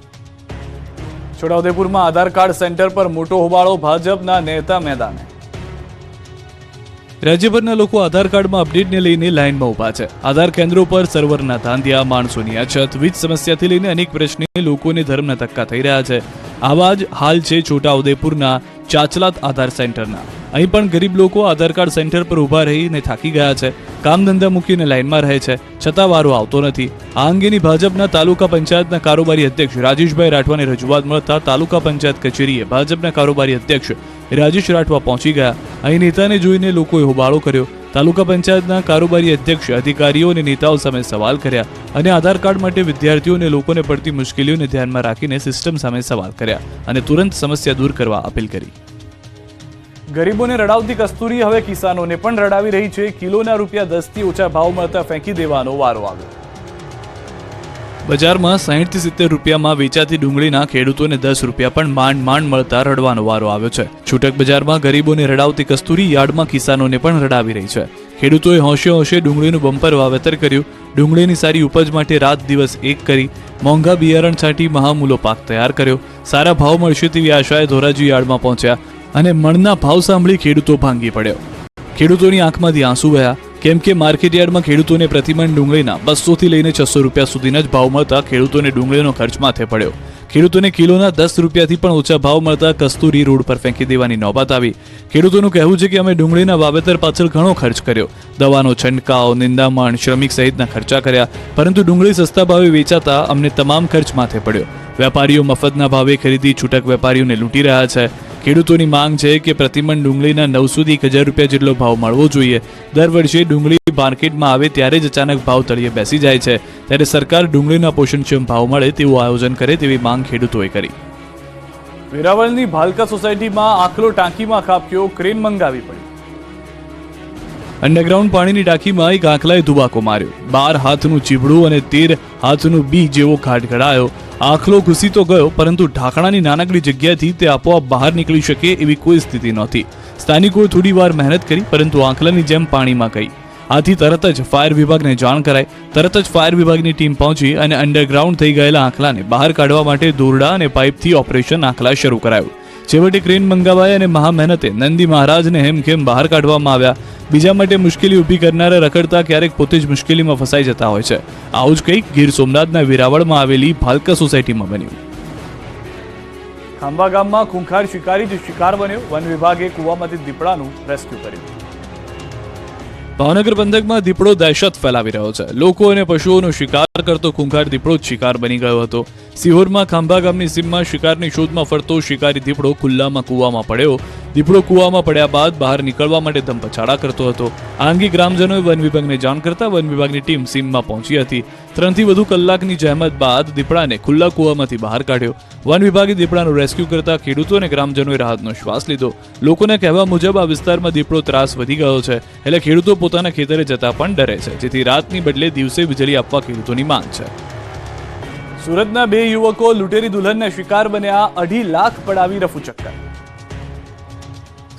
છોટાઉદેપુરમાં આધાર કાર્ડ સેન્ટર પર મોટો હોબાળો, ભાજપના નેતા મેદાને. રાજ્યભરના લોકો આધાર કાર્ડમાં અપડેટને લઈને લાઇનમાં ઊભા છે. આધાર કેન્દ્રો પર સર્વરના ધાંધિયા, માણસોની અછત, વીજ સમસ્યાથી લઈને અનેક પ્રશ્ને લોકોને ધર્મના ધક્કા થઈ રહ્યા છે. આવા જ હાલ છે છોટાઉદેપુરના ચાચલાત આધાર સેન્ટરના. અહીં પણ ગરીબ લોકો આધાર કાર્ડ સેન્ટર પર ઊભા રહીને થાકી ગયા છે. કામ ધંધા મૂકીને લાઇનમાં રહે છે, છતાં વારો આવતો નથી. આ અંગેની ભાજપના તાલુકા પંચાયતના કારોબારી અધ્યક્ષ રાજેશભાઈ રાઠવાની રજૂઆત મળતા તાલુકા પંચાયત કચેરીએ ભાજપના કારોબારી અધ્યક્ષ રાજેશ રાઠવા પહોંચી ગયા. અહીં નેતાને જોઈને લોકોએ હોબાળો કર્યો. તાલુકા પંચાયતના કારોબારી અધ્યક્ષે અધિકારીઓ અને નેતાઓ સામે સવાલ કર્યા અને આધાર કાર્ડ માટે વિદ્યાર્થીઓ અને લોકોને પડતી મુશ્કેલીઓને ધ્યાનમાં રાખીને સિસ્ટમ સામે સવાલ કર્યા અને તુરંત સમસ્યા દૂર કરવા અપીલ કરી. ગરીબોને રડાવતી કસ્તુરી હવે કિસાનોને પણ રડાવી રહી છે. કિલોના ₹10 થી ઓછા ભાવ મળતા ફેંકી દેવાનો વારો આવ્યો. બજારમાં 60 થી 70 રૂપિયામાં વેચાતી ડુંગળીના ખેડૂતોને 10 રૂપિયા પણ માંડ મળતા રડવાનો વારો આવ્યો છે. છૂટક બજારમાં ગરીબોને રડાવતી કસ્તુરી યાર્ડમાં કિસાનોને પણ રડાવી રહી છે. ખેડૂતોએ હોંશે ડુંગળીનું બમ્પર વાવેતર કર્યું. ડુંગળીની સારી ઉપજ માટે રાત દિવસ એક કરી મોંઘા બિયારણ છાંટી મહામૂલો પાક તૈયાર કર્યો. સારા ભાવ મળશે તેવી આશાએ ધોરાજી યાર્ડમાં પહોંચ્યા અને મણના ભાવ સાંભળી ખેડૂતો ભાંગી પડ્યો. ખેડૂતોની આંખમાંથી આંસુ વહ્યા, કેમ કે માર્કેટ યાર્ડમાં ખેડૂતોને પ્રતિમણ ડુંગળીના 200 થી લઈને 600 રૂપિયા સુધીના જ ભાવ મળતા ખેડૂતોને ડુંગળીનો ખર્ચ માથે પડ્યો. ખેડૂતોને કિલોના 10 રૂપિયાથી પણ ઓછા ભાવ મળતા કસ્તુરી રોડ પર ફેંકી દેવાની નોબત આવી. ખેડૂતોનું કહેવું છે કે અમે ડુંગળીના વાવેતર પાછળ ઘણો ખર્ચ કર્યો, દવાનો છંટકાવ, નિંદામણ, શ્રમિક સહિતના ખર્ચા કર્યા, પરંતુ ડુંગળી સસ્તા ભાવે વેચાતા અમને તમામ ખર્ચ માથે પડ્યો. વેપારીઓ મફતના ભાવે ખરીદી છૂટક વેપારીઓને લૂંટી રહ્યા છે. ખેડૂતોની માંગ છે કે પ્રતિમણ ડુંગળીના 900 થી 1000 રૂપિયા જેટલો ભાવ મળવો જોઈએ. દર વર્ષે ડુંગળી માર્કેટમાં આવે ત્યારે જ અચાનક ભાવ તળિયે બેસી જાય છે. ત્યારે સરકાર ડુંગળીના પોષણક્ષમ ભાવ મળે તેવું આયોજન કરે તેવી માંગ ખેડૂતોએ કરી. વેરાવળની ભાલકા સોસાયટીમાં આખલો ટાંકીમાં ખાબક્યો, ક્રેન મંગાવી પડી. અંડરગ્રાઉન્ડ પાણીની ટાંકીમાં એક આંખલાએ ધુબાકો માર્યો. 12 હાથનું ચીબડું અને 13 હાથનું બી જેવો ઘાટ ઘડાયો. આંખલો ઘૂસી તો ગયો, પરંતુ ઢાંકણાની નાનકડી જગ્યાથી તે આપોઆપ બહાર નીકળી શકે એવી કોઈ સ્થિતિ નહોતી. સ્થાનિકોએ થોડી વાર મહેનત કરી, પરંતુ આંખલાની જેમ પાણીમાં ગઈ. આથી તરત જ ફાયર વિભાગને જાણ કરાઈ. તરત જ ફાયર વિભાગની ટીમ પહોંચી અને અંડરગ્રાઉન્ડ થઈ ગયેલા આંખલાને બહાર કાઢવા માટે દોરડા અને પાઇપથી ઓપરેશન આંખલા શરૂ કરાયું. છેવટે ક્રેન મંગાવાઈ અને મહા મહેનતે નંદી મહારાજને હેમખેમ બહાર કાઢવામાં આવ્યા. બીજા માટે મુશ્કેલી ઊભી કરનારા રખડતા ક્યારેક પોતે જ મુશ્કેલીમાં ફસાઈ જતા હોય છે. આવું જ કંઈક ગીર સોમનાથના વેરાવળમાં આવેલી ભાલકા સોસાયટીમાં બન્યું. ખાંભા ગામમાં ખૂંખાર શિકારી જ શિકાર બન્યો. વન વિભાગે કૂવામાંથી દીપડાનું રેસ્ક્યુ કર્યું. ભાવનગર પંથકમાં દીપડો દહેશત ફેલાવી રહ્યો છે. લોકો અને પશુઓનો શિકાર કરતો ખૂંખાર દીપડો જ શિકાર બની ગયો હતો. સિહોરમાં ખાંભા ગામની સીમમાં શિકારની શોધમાં ફરતો શિકારી દીપડો ખુલ્લામાં કૂવામાં પડ્યો. દીપડો કૂવામાં પડ્યા બાદ બહાર નીકળવા માટે ધમપછાડા કરતો હતો. આ અંગે ગ્રામજનોએ વન વિભાગને જાણ કરતા વન વિભાગની ટીમ સીમમાં પહોંચી હતી. 3 થી વધુ કલાકની જહેમત બાદ દીપડાને ખુલ્લા કૂવામાંથી બહાર કાઢ્યો. વન વિભાગે દીપડાનું રેસ્ક્યુ કરતા ખેડૂતો અને ગ્રામજનોએ રાહતનો શ્વાસ લીધો. લોકોના કહેવા મુજબ આ વિસ્તારમાં દીપડો ત્રાસ વધી ગયો છે, એટલે ખેડૂતો પોતાના ખેતરે જતા પણ ડરે છે, જેથી રાતની બદલે દિવસે વીજળી આપવા ખેડૂતોની માંગ છે. સુરતના 2 યુવકો લૂંટેરી દુલ્હનના શિકાર બન્યા, 2.5 લાખ પડાવી રફુચક્કર.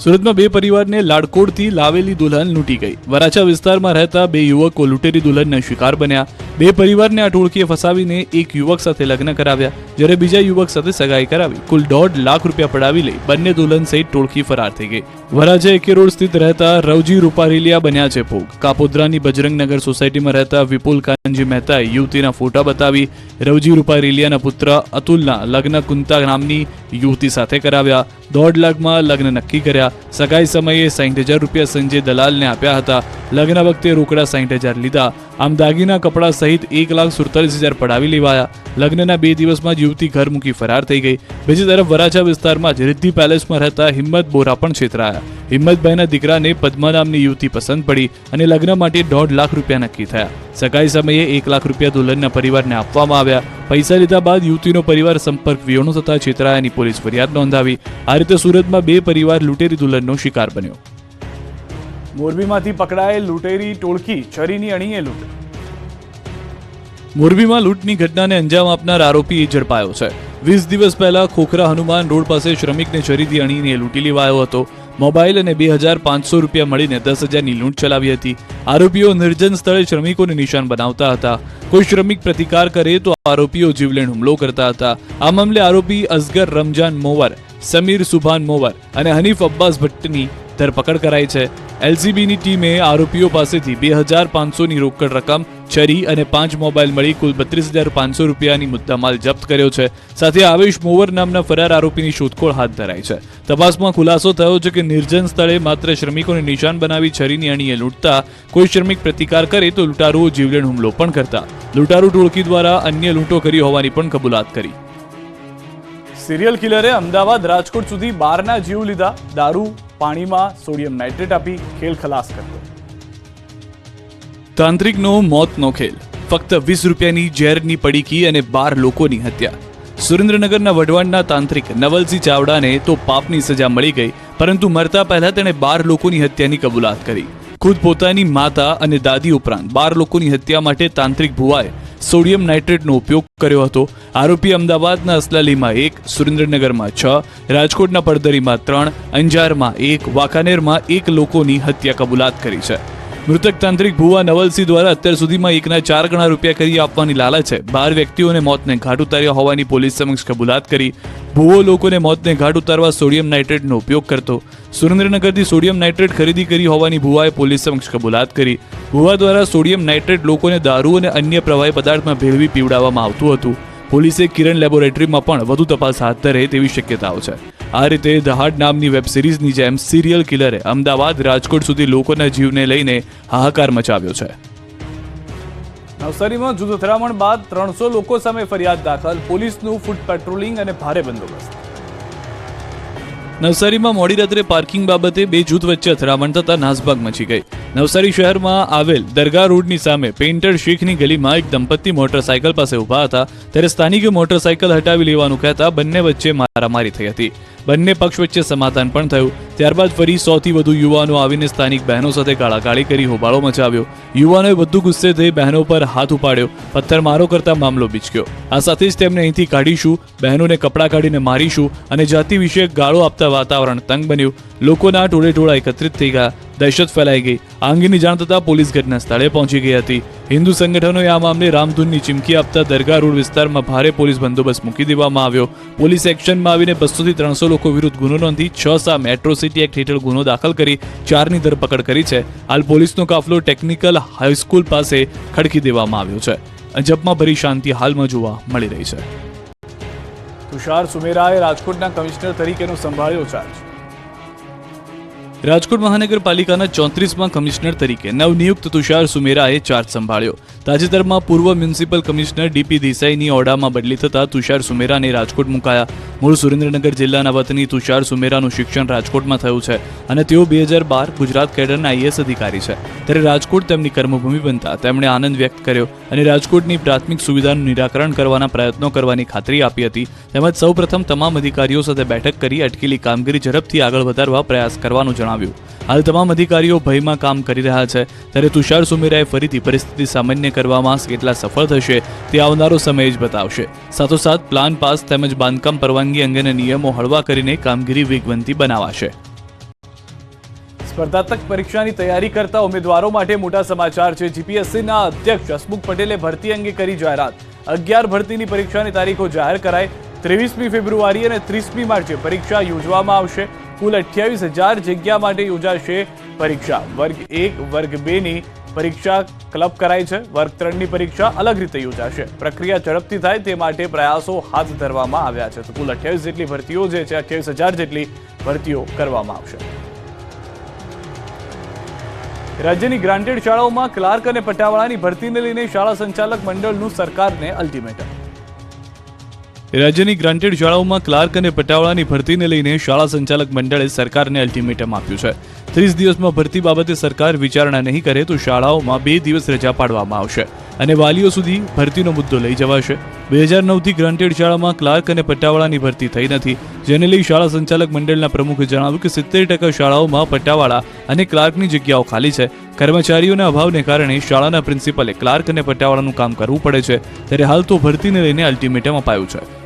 સુરતમાં 2 પરિવારને લાડકોડથી લાવેલી દુલ્હન લૂંટી ગઈ. વરાછા વિસ્તારમાં રહેતા 2 યુવકો લૂંટેરી દુલ્હનના શિકાર બન્યા. 2 પરિવારને આ ટોળકીએ ફસાવીને એક યુવક સાથે લગ્ન કરાવ્યા, જ્યારે બીજા યુવક સાથે સગાઈ કરાવી કુલ 1.5 લાખ રૂપિયા પડાવી લઈ બંને દુલ્હન સહિત ટોળકી ફરાર થઈ ગઈ. વરાછા એકે રોડ સ્થિત રહેતા રવજી રૂપારેલિયા બન્યા છે ભોગ. કાપોદ્રાની બજરંગનગર સોસાયટીમાં રહેતા વિપુલ કાનજી મહેતાએ યુવતીના ફોટા બતાવી રવજી રૂપારેલિયાના પુત્ર અતુલના લગ્ન કુંતા નામની યુવતી સાથે કરાવ્યા. 1.5 લાખમાં લગ્ન નક્કી કર્યા. સગાઈ સમયે 60,000 રૂપિયા સંજય દલાલને આપ્યા હતા. લગ્ન વખતે રોકડા 60,000 લીધા. આમ દાગીના કપડા સહિત 1,47,000 પડાવી લેવાયા. લગ્નના 2 દિવસમાં જ યુવતી ઘર મૂકી ફરાર થઈ ગઈ. બીજી તરફ વરાછા વિસ્તારમાં જ રિદ્ધિ પેલેસમાં રહેતા હિંમત બોરા પણ છેતરાયા. હિંમતભાઈના દીકરાને પદ્મા નામની યુવતી પસંદ પડી અને લગ્ન માટે 1.5 લાખ રૂપિયા નક્કી થયા. સગાઈ સમયે 1 લાખ રૂપિયા દુલ્હનના પરિવારને આપવામાં આવ્યા. પૈસા લીધા બાદ યુવતીનો પરિવાર સંપર્ક વિહોણો થતા છેતરાયાની પોલીસ ફરિયાદ નોંધાવી. આ રીતે સુરતમાં 2 પરિવાર લૂંટેરી દુલ્હનનો શિકાર બન્યો. મોરબીમાંથી પકડાયેલ લૂંટેરી ટોળકી છરીની અણીએ લૂંટ. મોરબીમાં લૂંટની ઘટનાને અંજામ આપનાર આરોપી ઝડપાયો છે. 20 દિવસ પહેલા ખોખરા હનુમાન રોડ પાસે શ્રમિકને છરીથી અણીને લૂંટી લેવાયો હતો. મોબાઈલ અને 2,500 રૂપિયા મળીને 10,000ની લૂંટ ચલાવી હતી. આરોપીઓ નિર્જન સ્થળે શ્રમિકોને નિશાન બનાવતા હતા. કોઈ શ્રમિક પ્રતિકાર કરે તો આરોપીઓ જીવલેણ હુમલો કરતા હતા. આ મામલે આરોપી અસગર રમજાન મોવર, સમીર સુભાન મોવર અને હનીફ અબ્બાસ ભટ્ટની ધરપકડ કરાઈ છે. એલસીબીની ટીમે આરોપીઓ પાસેથી 2,500ની રોકડ રકમ, છરી અને 5 મોબાઈલ મળી કુલ 32,500 રૂપિયાની મુદ્દામાલ જપ્ત કર્યો છે. સાથે આવેશ મોવર નામના ફરાર આરોપીની શોધખોળ હાથ ધરાઈ છે. તપાસમાં ખુલાસો થયો છે કે નિર્જન સ્થળે માત્ર શ્રમિકોને નિશાન બનાવી છરીની અણીએ લૂંટતા. કોઈ શ્રમિક પ્રતિકાર કરે તો લૂંટારુઓ જીવલેણ હુમલો પણ કરતા. લૂંટારૂ ટોળકી દ્વારા અન્ય લૂંટો કરી હોવાની પણ કબૂલાત કરી. સિરિયલ કિલરે અમદાવાદ રાજકોટ સુધી 12ના જીવ લીધા. દારૂ પાણીમાં સોડિયમ નાઇટ્રેટ આપી ખેલ ખલાસ કર્યો. તાંત્રિકનો મોતનો ખેલ. ફક્ત 20 રૂપિયાની ઝેરની પડીકી અને 12 લોકોની હત્યા. સુરેન્દ્રનગરના વઢવાણના તાંત્રિક નવલસિંહ ચાવડાને તો પાપની સજા મળી ગઈ, પરંતુ મરતા પહેલા તેણે 12 લોકોની હત્યાની કબૂલાત કરી. ખુદ પોતાની માતા અને દાદી ઉપરાંત 12 લોકોની હત્યા માટે તાંત્રિક ભુવાએ સોડિયમ નાઇટ્રેટનો ઉપયોગ કર્યો હતો. આરોપી અમદાવાદના અસલાલીમાં 1, સુરેન્દ્રનગરમાં 6, રાજકોટના પડદરીમાં 3, અંજારમાં 1, વાંકાનેરમાં 1 લોકોની હત્યા કબૂલાત કરી છે. મૃતક તાંત્રિક ભુવા નવલસિંહ દ્વારા અત્યાર સુધીમાં 1ના 4 ગણા રૂપિયા કરી આપવાની લાલચે 12 વ્યક્તિઓને મોતને ઘાટ ઉતાર્યા હોવાની પોલીસ સમક્ષ કબૂલાત કરી. ભુવો લોકોને મોતને ઘાટ ઉતારવા સોડિયમ નાઇટ્રેટનો ઉપયોગ કરતો. સુરેન્દ્રનગરથી સોડિયમ નાઇટ્રેટ ખરીદી કરી હોવાની ભુવાએ પોલીસ સમક્ષ કબૂલાત કરી. ભુવા દ્વારા સોડિયમ નાઇટ્રેટ લોકોને દારૂ અને અન્ય પ્રવાહી પદાર્થમાં ભેળવી પીવડાવવામાં આવતું હતું. પોલીસે કિરણ લેબોરેટરીમાં પણ વધુ તપાસ હાથ ધરે તેવી શક્યતાઓ છે. આ રીતે દહાડ નામની વેબ સિરીઝની જેમ સિરિયલ કિલરે અમદાવાદ રાજકોટ સુધી લોકોના જીવને લઈને હાહાકાર મચાવ્યો છે. નવસારીમાં જૂથ અથડામણ બાદ 300 લોકો સામે ફરિયાદ દાખલ. પોલીસનું ફૂટ પેટ્રોલિંગ અને ભારે બંદોબસ્ત. નવસારીમાં મોડી રાત્રે પાર્કિંગ બાબતે 2 જૂથ વચ્ચે અથડામણ થતા નાસભાગ મચી ગઈ. નવસારી શહેરમાં આવેલ દરગાહ રોડની સામે પેઇન્ટર શેખની ગલીમાં એક દંપતી મોટરસાયકલ પાસે ઊભા હતા, ત્યારે સ્થાનિકે મોટરસાયકલ હટાવી લેવાનું કહેતા બંને વચ્ચે મારામારી થઈ હતી. બંને પક્ષ વચ્ચે સમાધાન પણ થયું. ત્યારબાદ ફરી 100થી વધુ યુવાનો આવીને સ્થાનિક બહેનો સાથે ગાળાગાળી કરી હોબાળો મચાવ્યો. યુવાનોએ વધુ ગુસ્સે થઈ બહેનો પર હાથ ઉપાડ્યો, પથ્થરમારો કરતા મામલો બીચક્યો. આ સાથે જ તેમને અહીંથી કાઢીશું, બહેનોને કપડાં કાઢીને મારીશું અને જાતિ વિશે ગાળો આપતા વાતાવરણ તંગ બન્યું. લોકોના ટોળે એકત્રિત થઈ ગયા. દહેશત ફેલાઈ ગઈ. આ અંગેની જાણ થતાં પોલીસ ઘટના સ્થળે પહોંચી ગઈ હતી. હિન્દુ સંગઠનોએ આ મામલે રામધૂનની ચીમકી આપતા દરગાહ રોડ વિસ્તારમાં ભારે પોલીસ બંદોબસ્ત મૂકી દેવામાં આવ્યો. પોલીસ એક્શનમાં આવીને 200થી 300 લોકો વિરુદ્ધ ગુનો નોંધી 6 સામે એટ્રોસિટી એક્ટ હેઠળ ગુનો દાખલ કરી 4ની ધરપકડ કરી છે. હાલ પોલીસનો કાફલો ટેકનિકલ હાઈસ્કૂલ પાસે ખડકી દેવામાં આવ્યો છે. અજબમાં ભરી શાંતિ હાલમાં જોવા મળી રહી છે. તુષાર સુમેરાએ રાજકોટના કમિશનર તરીકેનો સંભાળ્યો ચાર્જ. રાજકોટ મહાનગરપાલિકાના 34માં કમિશનર તરીકે નવનિયુક્ત તુષાર સુમેરાએ ચાર્જ સંભાળ્યો. તાજેતરમાં પૂર્વ મ્યુનિસિપલ કમિશનર ડીપી દેસાઈની ઓરડામાં બદલી થતા તુષાર સુમેરાને રાજકોટ મુકાયા. મૂળ સુરેન્દ્રનગર જિલ્લાના વતની તુષાર સુમેરાનું શિક્ષણ રાજકોટમાં થયું છે અને તેઓ 2012 ગુજરાત કેડરના આઈએએસ અધિકારી છે. ત્યારે રાજકોટ તેમની કર્મભૂમિ બનતા તેમણે આનંદ વ્યક્ત કર્યો અને રાજકોટની પ્રાથમિક સુવિધાનું નિરાકરણ કરવાના પ્રયત્નો કરવાની ખાતરી આપી હતી. તેમજ સૌપ્રથમ તમામ અધિકારીઓ સાથે બેઠક કરી અટકેલી કામગીરી ઝડપથી આગળ વધારવા પ્રયાસ કરવાનું જણાવ્યું. હાલ તમામ અધિકારીઓ ભયમાં કામ કરી રહ્યા છે, ત્યારે તુષાર સુમેરાએ ફરીથી પરિસ્થિતિ સામાન્ય કરવામાં કેટલા સફળ થશે તે આવનારો સમય જ બતાવશે. સાથોસાથ પ્લાન પાસ તેમજ બાંધકામ પરવાનગી અંગેના નિયમો હળવા કરીને કામગીરી વેગવંતી બનાવાશે. સ્પર્ધાત્મક પરીક્ષાની તૈયારી કરતા ઉમેદવારો માટે મોટા સમાચાર છે. જીપીએસસીના અધ્યક્ષ હસમુખ પટેલે ભરતી અંગે કરી જાહેરાત. 11 ભરતીની પરીક્ષાની તારીખો જાહેર કરાઈ. 23મી ફેબ્રુઆરી અને 30મી માર્ચે પરીક્ષા યોજવામાં આવશે. કુલ 28,000 જગ્યા માટે યોજાશે પરીક્ષા. વર્ગ 1 વર્ગ 2ની પરીક્ષા ક્લબ કરાઈ છે. વર્ગ 3ની પરીક્ષા અલગ રીતે યોજાશે. પ્રક્રિયા ઝડપથી થાય તે માટે પ્રયાસો હાથ ધરવામાં આવ્યા છે. તો કુલ 28 જેટલી ભરતીઓ જે છે 28,000 જેટલી ભરતીઓ કરવામાં આવશે. રાજ્યની ગ્રાન્ટેડ શાળાઓમાં ક્લાર્ક અને પટાવાળાની ભરતીને લઈને શાળા સંચાલક મંડળનું સરકારને અલ્ટિમેટમ. રાજ્યની ગ્રાન્ટેડ શાળાઓમાં ક્લાર્ક અને પટાવાળાની ભરતીને લઈને શાળા સંચાલક મંડળે સરકારને અલ્ટિમેટમ આપ્યું છે. 30 દિવસમાં ભરતી બાબતે સરકાર વિચારણા નહીં કરે તો શાળાઓમાં 2 દિવસ રજા પાડવામાં આવશે. અને વાલીઓ સુધી ભરતીનો મુદ્દો લઈ જવાશે. 2009થી ગ્રાન્ટેડ શાળામાં ક્લાર્ક અને પટ્ટાવાળાની ભરતી થઈ નથી, જેને લઈ શાળા સંચાલક મંડળના પ્રમુખે જણાવ્યું કે 70% શાળાઓમાં પટ્ટાવાળા અને ક્લાર્કની જગ્યાઓ ખાલી છે. કર્મચારીઓના અભાવને કારણે શાળાના પ્રિન્સિપલે ક્લાર્ક અને પટ્ટાવાળાનું કામ કરવું પડે છે, ત્યારે હાલ તો ભરતીને લઈને અલ્ટિમેટમ અપાયું છે.